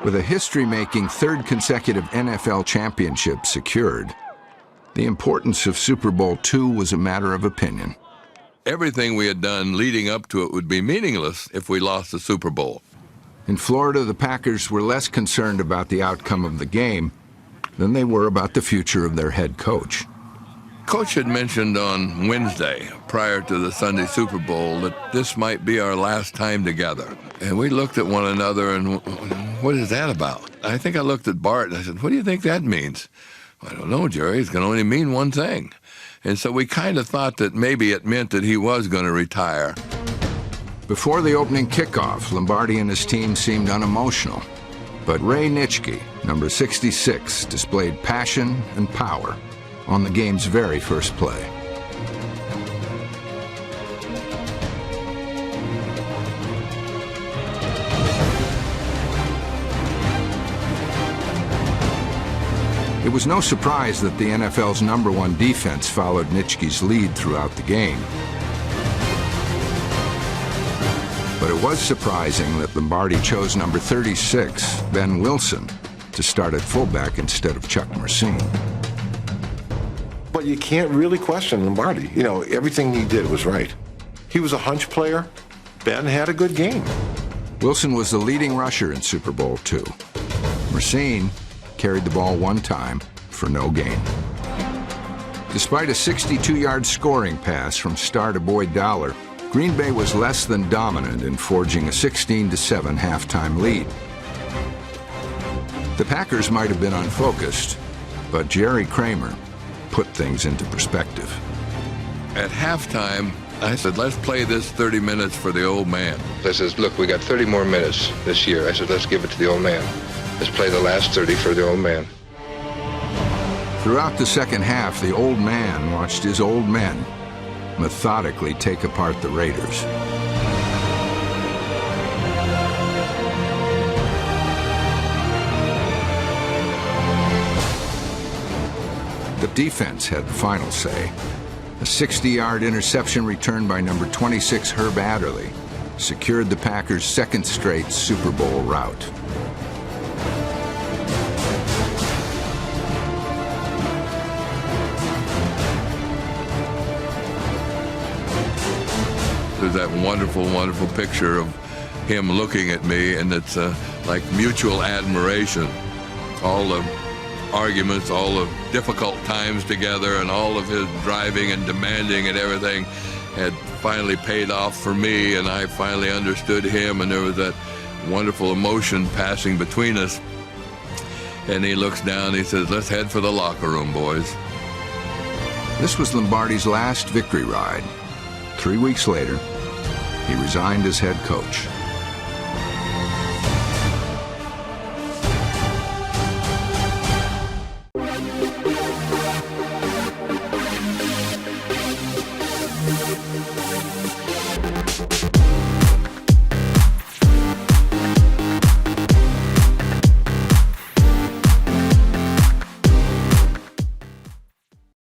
With a history-making third consecutive NFL championship secured, the importance of Super Bowl II was a matter of opinion. Everything we had done leading up to it would be meaningless if we lost the Super Bowl. In Florida, the Packers were less concerned about the outcome of the game than they were about the future of their head coach. Coach had mentioned on Wednesday, prior to the Sunday Super Bowl, that this might be our last time together. And we looked at one another and, what is that about? I think I looked at Bart and I said, what do you think that means? I don't know, Jerry. It can only mean one thing. And so we kind of thought that maybe it meant that he was going to retire. Before the opening kickoff, Lombardi and his team seemed unemotional. But Ray Nitschke, number 66, displayed passion and power on the game's very first play. It was no surprise that the NFL's #1 defense followed Nitschke's lead throughout the game. But it was surprising that Lombardi chose number 36, Ben Wilson, to start at fullback instead of Chuck Mercein. But you can't really question Lombardi. You know, everything he did was right. He was a hunch player. Ben had a good game. Wilson was the leading rusher in Super Bowl II. Mercein carried the ball one time for no gain. Despite a 62-yard scoring pass from star to Boyd Dowler, Green Bay was less than dominant in forging a 16-7 halftime lead. The Packers might have been unfocused, but Jerry Kramer put things into perspective. At halftime, I said, let's play this 30 minutes for the old man. I says, look, we got 30 more minutes this year. I said, let's give it to the old man. Let's play the last 30 for the old man. Throughout the second half, the old man watched his old men methodically take apart the Raiders. The defense had the final say. A 60-yard interception return by number 26 Herb Adderley secured the Packers' second straight Super Bowl rout. There's that wonderful, wonderful picture of him looking at me, and it's like mutual admiration. All the arguments, all the difficult times together, and all of his driving and demanding and everything had finally paid off for me, and I finally understood him, and there was that wonderful emotion passing between us. And he looks down and he says, let's head for the locker room, boys. This was Lombardi's last victory ride. 3 weeks later, he resigned as head coach.